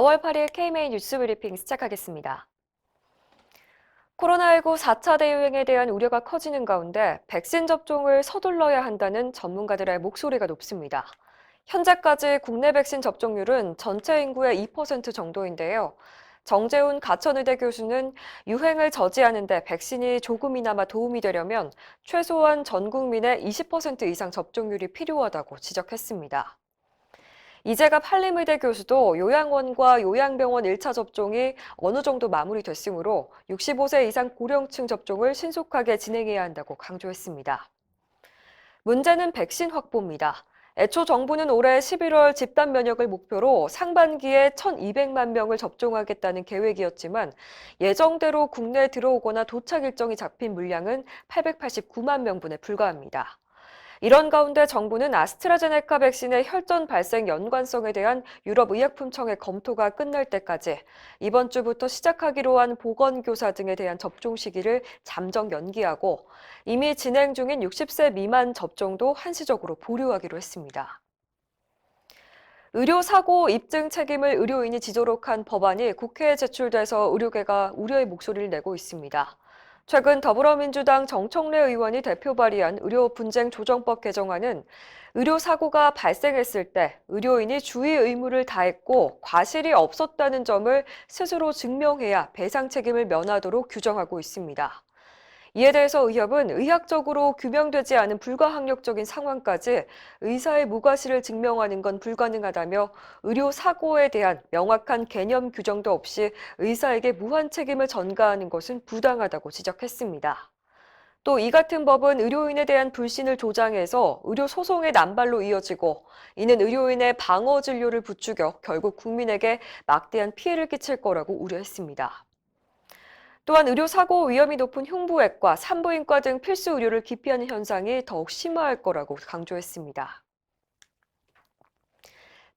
4월 8일 KMA 뉴스 브리핑 시작하겠습니다. 코로나19 4차 대유행에 대한 우려가 커지는 가운데 백신 접종을 서둘러야 한다는 전문가들의 목소리가 높습니다. 현재까지 국내 백신 접종률은 전체 인구의 2% 정도인데요. 정재훈 가천의대 교수는 유행을 저지하는 데 백신이 조금이나마 도움이 되려면 최소한 전 국민의 20% 이상 접종률이 필요하다고 지적했습니다. 이재갑 한림의대 교수도 요양원과 요양병원 1차 접종이 어느 정도 마무리됐으므로 65세 이상 고령층 접종을 신속하게 진행해야 한다고 강조했습니다. 문제는 백신 확보입니다. 애초 정부는 올해 11월 집단 면역을 목표로 상반기에 1,200만 명을 접종하겠다는 계획이었지만 예정대로 국내에 들어오거나 도착 일정이 잡힌 물량은 889만 명분에 불과합니다. 이런 가운데 정부는 아스트라제네카 백신의 혈전 발생 연관성에 대한 유럽의약품청의 검토가 끝날 때까지 이번 주부터 시작하기로 한 보건교사 등에 대한 접종 시기를 잠정 연기하고 이미 진행 중인 60세 미만 접종도 한시적으로 보류하기로 했습니다. 의료사고 입증 책임을 의료인이 지도록 한 법안이 국회에 제출돼서 의료계가 우려의 목소리를 내고 있습니다. 최근 더불어민주당 정청래 의원이 대표 발의한 의료분쟁조정법 개정안은 의료사고가 발생했을 때 의료인이 주의 의무를 다했고 과실이 없었다는 점을 스스로 증명해야 배상 책임을 면하도록 규정하고 있습니다. 이에 대해서 의협은 의학적으로 규명되지 않은 불가항력적인 상황까지 의사의 무과실을 증명하는 건 불가능하다며 의료사고에 대한 명확한 개념 규정도 없이 의사에게 무한 책임을 전가하는 것은 부당하다고 지적했습니다. 또 이 같은 법은 의료인에 대한 불신을 조장해서 의료소송의 남발로 이어지고 이는 의료인의 방어 진료를 부추겨 결국 국민에게 막대한 피해를 끼칠 거라고 우려했습니다. 또한 의료사고 위험이 높은 흉부외과, 산부인과 등 필수 의료를 기피하는 현상이 더욱 심화할 거라고 강조했습니다.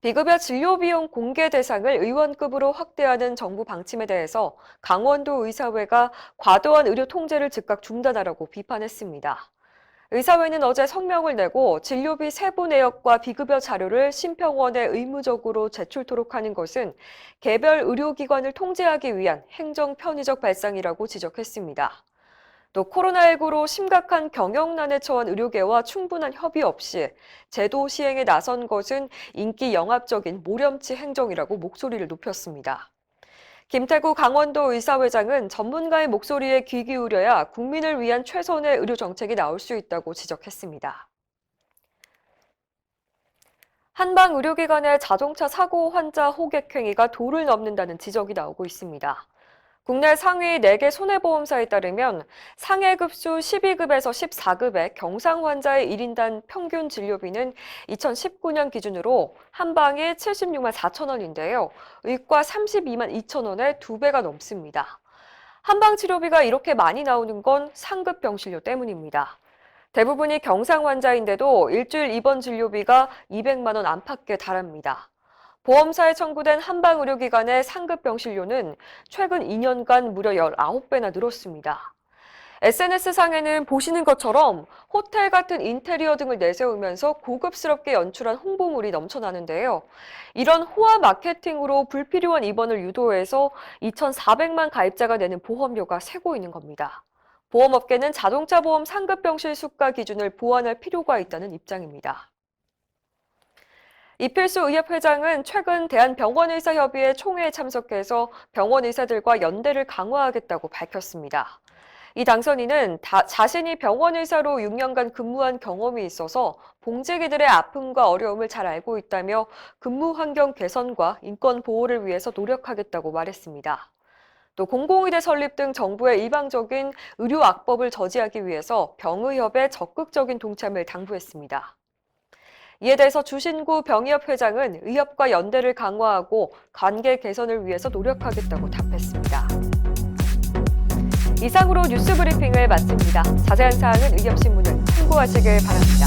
비급여 진료비용 공개 대상을 의원급으로 확대하는 정부 방침에 대해서 강원도 의사회가 과도한 의료 통제를 즉각 중단하라고 비판했습니다. 의사회는 어제 성명을 내고 진료비 세부 내역과 비급여 자료를 심평원에 의무적으로 제출토록 하는 것은 개별 의료기관을 통제하기 위한 행정 편의적 발상이라고 지적했습니다. 또 코로나19로 심각한 경영난에 처한 의료계와 충분한 협의 없이 제도 시행에 나선 것은 인기 영합적인 모렴치 행정이라고 목소리를 높였습니다. 김태구 강원도 의사회장은 전문가의 목소리에 귀 기울여야 국민을 위한 최선의 의료 정책이 나올 수 있다고 지적했습니다. 한방 의료기관의 자동차 사고 환자 호객 행위가 도를 넘는다는 지적이 나오고 있습니다. 국내 상위 4개 손해보험사에 따르면 상해급수 12급에서 14급의 경상 환자의 1인당 평균 진료비는 2019년 기준으로 한 방에 76만 4천 원인데요. 의과 32만 2천 원의 2배가 넘습니다. 한방 치료비가 이렇게 많이 나오는 건 상급 병실료 때문입니다. 대부분이 경상 환자인데도 일주일 입원 진료비가 200만 원 안팎에 달합니다. 보험사에 청구된 한방의료기관의 상급 병실료는 최근 2년간 무려 19배나 늘었습니다. SNS상에는 보시는 것처럼 호텔 같은 인테리어 등을 내세우면서 고급스럽게 연출한 홍보물이 넘쳐나는데요. 이런 호화 마케팅으로 불필요한 입원을 유도해서 2,400만 가입자가 내는 보험료가 새고 있는 겁니다. 보험업계는 자동차 보험 상급 병실 수가 기준을 보완할 필요가 있다는 입장입니다. 이필수 의협 회장은 최근 대한병원의사협의회 총회에 참석해서 병원 의사들과 연대를 강화하겠다고 밝혔습니다. 이 당선인은 자신이 병원 의사로 6년간 근무한 경험이 있어서 봉직이들의 아픔과 어려움을 잘 알고 있다며 근무 환경 개선과 인권 보호를 위해서 노력하겠다고 말했습니다. 또 공공의대 설립 등 정부의 일방적인 의료 악법을 저지하기 위해서 병의협의 적극적인 동참을 당부했습니다. 이에 대해서 주신구 병의협 회장은 의협과 연대를 강화하고 관계 개선을 위해서 노력하겠다고 답했습니다. 이상으로 뉴스 브리핑을 마칩니다. 자세한 사항은 의협신문을 참고하시길 바랍니다.